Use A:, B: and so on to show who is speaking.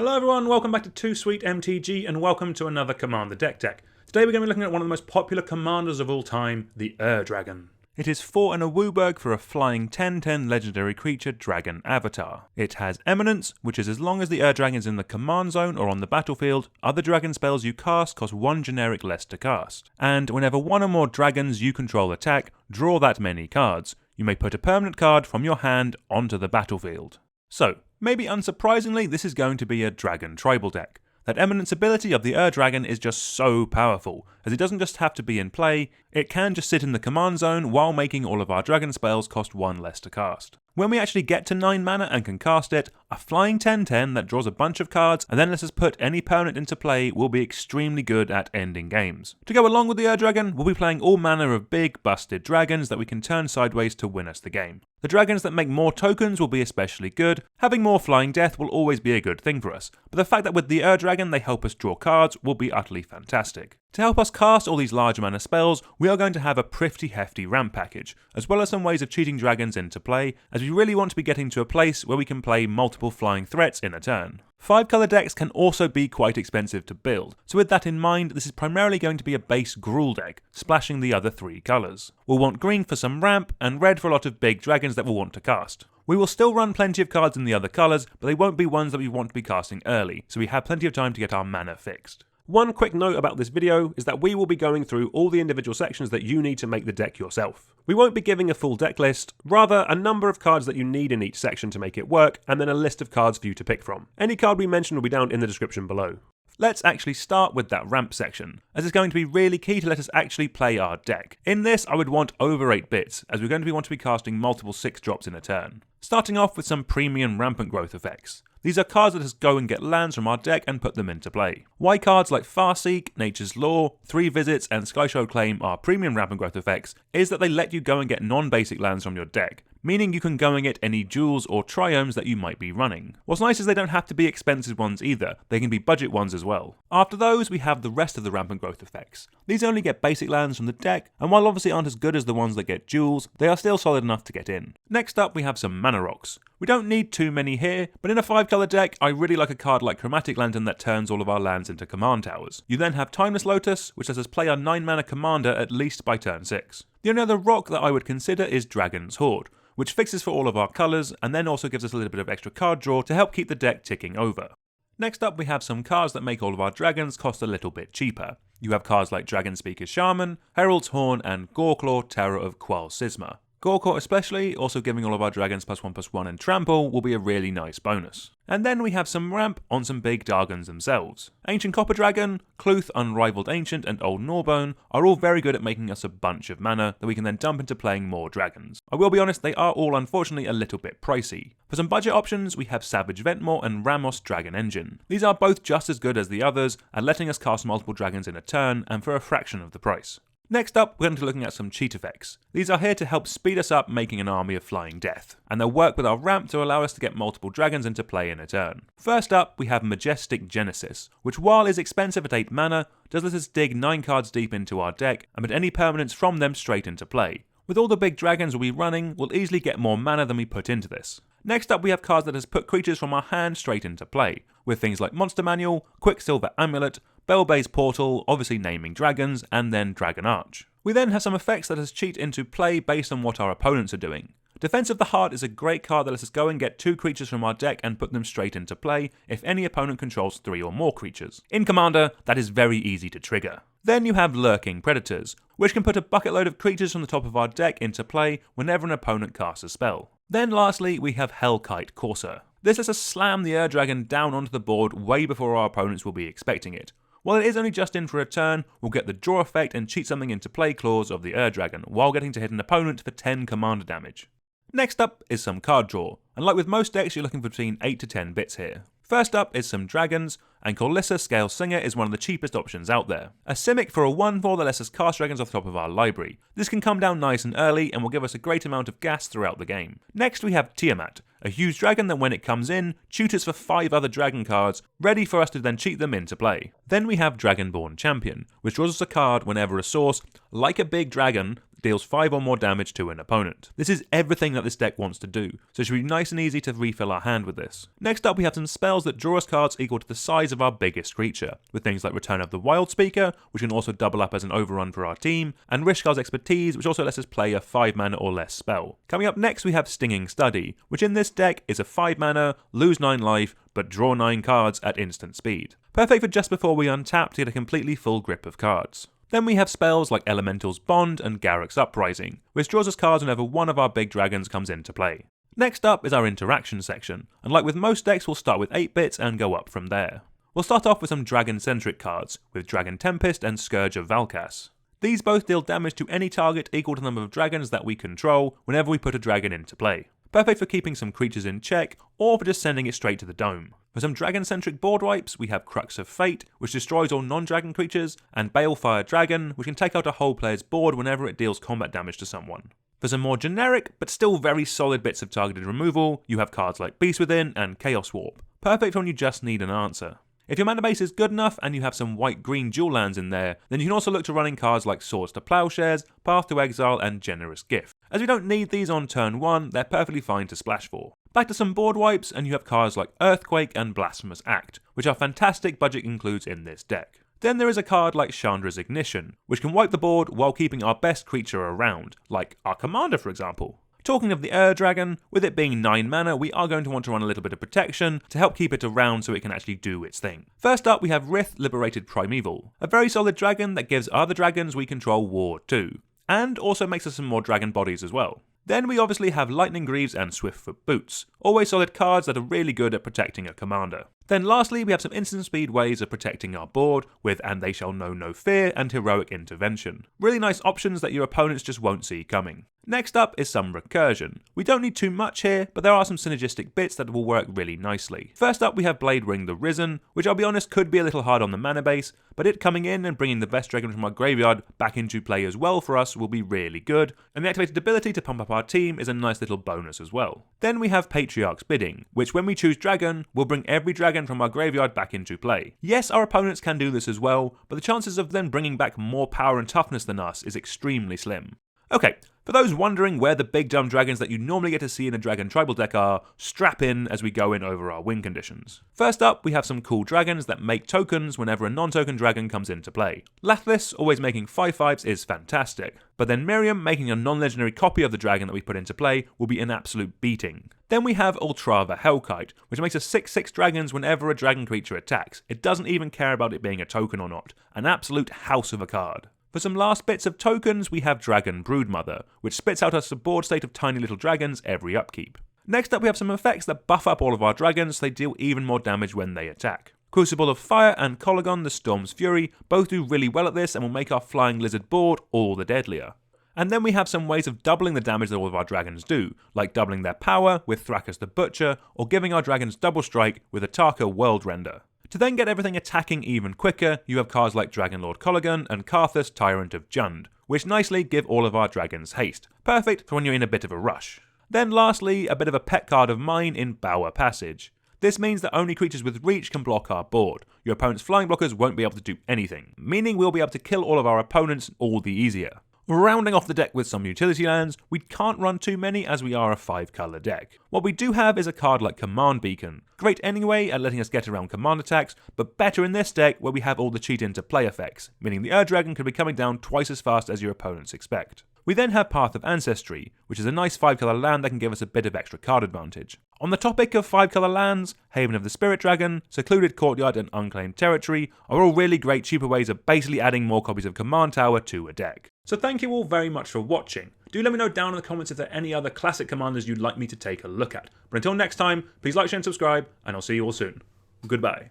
A: Hello everyone, welcome back to Too Sweet MTG and welcome to another Commander Deck Tech. Today we're going to be looking at one of the most popular commanders of all time, the Dragon. It is 4 and a Wooburg for a flying 10/10 legendary creature dragon avatar. It has eminence, which is as long as the Dragon is in the command zone or on the battlefield, other dragon spells you cast cost 1 generic less to cast. And whenever one or more dragons you control attack, draw that many cards. You may put a permanent card from your hand onto the battlefield. So, maybe unsurprisingly, this is going to be a dragon tribal deck. That eminence ability of the Dragon is just so powerful, as it doesn't just have to be in play, it can just sit in the command zone while making all of our dragon spells cost 1 less to cast. When we actually get to 9 mana and can cast it, a flying 10/10 that draws a bunch of cards and then lets us put any permanent into play will be extremely good at ending games. To go along with the Dragon, we'll be playing all manner of big, busted dragons that we can turn sideways to win us the game. The dragons that make more tokens will be especially good, having more flying death will always be a good thing for us, but the fact that with the Dragon they help us draw cards will be utterly fantastic. To help us cast all these large mana spells, we are going to have a pretty hefty ramp package, as well as some ways of cheating dragons into play, as we really want to be getting to a place where we can play multiple flying threats in a turn. 5-colour decks can also be quite expensive to build, so with that in mind, this is primarily going to be a base Gruul deck, splashing the other 3 colours. We'll want green for some ramp, and red for a lot of big dragons that we'll want to cast. We will still run plenty of cards in the other colours, but they won't be ones that we want to be casting early, so we have plenty of time to get our mana fixed. One quick note about this video is that we will be going through all the individual sections that you need to make the deck yourself. We won't be giving a full deck list, rather a number of cards that you need in each section to make it work, and then a list of cards for you to pick from. Any card we mention will be down in the description below. Let's actually start with that ramp section, as it's going to be really key to let us actually play our deck. In this, I would want over 8 bits, as we're going to want to be casting multiple 6-drops in a turn. Starting off with some premium Rampant Growth effects. These are cards that just go and get lands from our deck and put them into play. Why cards like Farseek, Nature's Law, 3 Visits and Skyshroud Claim are premium Rampant Growth effects is that they let you go and get non-basic lands from your deck, meaning you can go and get any jewels or triomes that you might be running. What's nice is they don't have to be expensive ones either, they can be budget ones as well. After those, we have the rest of the Rampant Growth effects. These only get basic lands from the deck, and while obviously aren't as good as the ones that get jewels, they are still solid enough to get in. Next up, we have some mana rocks. We don't need too many here, but in a 5-colour deck, I really like a card like Chromatic Lantern that turns all of our lands into command towers. You then have Timeless Lotus, which lets us play our 9-mana commander at least by turn 6. The only other rock that I would consider is Dragon's Hoard, which fixes for all of our colours and then also gives us a little bit of extra card draw to help keep the deck ticking over. Next up, we have some cards that make all of our dragons cost a little bit cheaper. You have cards like Dragonspeaker Shaman, Herald's Horn and Goreclaw, Terror of Quell Sisma. Goreclaw especially, also giving all of our dragons +1/+1 and trample, will be a really nice bonus. And then we have some ramp on some big Dargons themselves. Ancient Copper Dragon, Cluth, Unrivaled Ancient and Old Gnawbone are all very good at making us a bunch of mana that we can then dump into playing more dragons. I will be honest, they are all unfortunately a little bit pricey. For some budget options, we have Savage Ventmaw and Ramos Dragon Engine. These are both just as good as the others at letting us cast multiple dragons in a turn and for a fraction of the price. Next up, we're going to be looking at some cheat effects. These are here to help speed us up making an army of flying death, and they'll work with our ramp to allow us to get multiple dragons into play in a turn. First up, we have Majestic Genesis, which while is expensive at 8 mana, does let us dig 9 cards deep into our deck and put any permanents from them straight into play. With all the big dragons we'll be running, we'll easily get more mana than we put into this. Next up, we have cards that has put creatures from our hand straight into play, with things like Monster Manual, Quicksilver Amulet, Bellbay's Portal, obviously naming dragons, and then Dragon Arch. We then have some effects that has cheat into play based on what our opponents are doing. Defense of the Heart is a great card that lets us go and get 2 creatures from our deck and put them straight into play if any opponent controls 3 or more creatures. In Commander, that is very easy to trigger. Then you have Lurking Predators, which can put a bucket load of creatures from the top of our deck into play whenever an opponent casts a spell. Then lastly, we have Hellkite Courser. This lets us slam the Dragon down onto the board way before our opponents will be expecting it. While it is only just in for a turn, we'll get the draw effect and cheat something into play clause of the Dragon, while getting to hit an opponent for 10 commander damage. Next up is some card draw, and like with most decks you're looking for between 8 to 10 bits here. First up is some dragons, and Corlissa Scale Singer is one of the cheapest options out there. A Simic for a 1/4 that lets us cast dragons off the top of our library. This can come down nice and early and will give us a great amount of gas throughout the game. Next we have Tiamat, a huge dragon that when it comes in, tutors for 5 other dragon cards, ready for us to then cheat them into play. Then we have Dragonborn Champion, which draws us a card whenever a source, like a big dragon, deals 5 or more damage to an opponent. This is everything that this deck wants to do, so it should be nice and easy to refill our hand with this. Next up we have some spells that draw us cards equal to the size of our biggest creature, with things like Return of the Wild Speaker, which can also double up as an overrun for our team, and Rishkar's Expertise, which also lets us play a 5 mana or less spell. Coming up next we have Stinging Study, which in this deck is a 5 mana, lose 9 life, but draw 9 cards at instant speed. Perfect for just before we untap to get a completely full grip of cards. Then we have spells like Elemental's Bond and Garruk's Uprising, which draws us cards whenever one of our big dragons comes into play. Next up is our interaction section, and like with most decks we'll start with 8 bits and go up from there. We'll start off with some dragon-centric cards, with Dragon Tempest and Scourge of Valkas. These both deal damage to any target equal to the number of dragons that we control whenever we put a dragon into play. Perfect for keeping some creatures in check, or for just sending it straight to the dome. For some dragon-centric board wipes, we have Crux of Fate, which destroys all non-dragon creatures, and Balefire Dragon, which can take out a whole player's board whenever it deals combat damage to someone. For some more generic, but still very solid bits of targeted removal, you have cards like Beast Within and Chaos Warp. Perfect when you just need an answer. If your mana base is good enough and you have some white-green dual lands in there, then you can also look to running cards like Swords to Plowshares, Path to Exile, and Generous Gift. As we don't need these on turn 1, they're perfectly fine to splash for. Back to some board wipes, and you have cards like Earthquake and Blasphemous Act, which are fantastic budget includes in this deck. Then there is a card like Chandra's Ignition, which can wipe the board while keeping our best creature around, like our commander for example. Talking of the Dragon, with it being 9 mana, we are going to want to run a little bit of protection to help keep it around so it can actually do its thing. First up we have Rith Liberated Primeval, a very solid dragon that gives other dragons we control Ward too, and also makes us some more dragon bodies as well. Then we obviously have Lightning Greaves and Swiftfoot Boots, always solid cards that are really good at protecting a commander. Then lastly we have some instant speed ways of protecting our board with And They Shall Know No Fear and Heroic Intervention. Really nice options that your opponents just won't see coming. Next up is some recursion. We don't need too much here, but there are some synergistic bits that will work really nicely. First up we have Blade Ring the Risen, which I'll be honest could be a little hard on the mana base, but it coming in and bringing the best dragon from our graveyard back into play as well for us will be really good, and the activated ability to pump up our team is a nice little bonus as well. Then we have Patriarch's Bidding, which when we choose dragon, will bring every dragon from our graveyard back into play. Yes, our opponents can do this as well, but the chances of them bringing back more power and toughness than us is extremely slim. Okay, for those wondering where the big dumb dragons that you normally get to see in a Dragon Tribal deck are, strap in as we go in over our win conditions. First up, we have some cool dragons that make tokens whenever a non-token dragon comes into play. Lathlis, always making 5/5s, is fantastic, but then Miriam making a non-legendary copy of the dragon that we put into play will be an absolute beating. Then we have Ultrava Hellkite, which makes us 6/6 dragons whenever a dragon creature attacks. It doesn't even care about it being a token or not. An absolute house of a card. For some last bits of tokens, we have Dragon Broodmother, which spits out us a board state of tiny little dragons every upkeep. Next up we have some effects that buff up all of our dragons so they deal even more damage when they attack. Crucible of Fire and Colligon the Storm's Fury both do really well at this and will make our Flying Lizard board all the deadlier. And then we have some ways of doubling the damage that all of our dragons do, like doubling their power with Thrakus the Butcher, or giving our dragons double strike with Ataka World Render. To then get everything attacking even quicker, you have cards like Dragonlord Colligan and Karthus Tyrant of Jund, which nicely give all of our dragons haste, perfect for when you're in a bit of a rush. Then lastly, a bit of a pet card of mine in Bower Passage. This means that only creatures with reach can block our board. Your opponent's flying blockers won't be able to do anything, meaning we'll be able to kill all of our opponents all the easier. Rounding off the deck with some utility lands, we can't run too many as we are a 5-colour deck. What we do have is a card like Command Beacon. Great anyway at letting us get around command attacks, but better in this deck where we have all the cheat into play effects, meaning the Dragon could be coming down twice as fast as your opponents expect. We then have Path of Ancestry, which is a nice 5-colour land that can give us a bit of extra card advantage. On the topic of 5-colour lands, Haven of the Spirit Dragon, Secluded Courtyard and Unclaimed Territory are all really great cheaper ways of basically adding more copies of Command Tower to a deck. So thank you all very much for watching. Do let me know down in the comments if there are any other classic commanders you'd like me to take a look at. But until next time, please like, share and subscribe, and I'll see you all soon. Goodbye.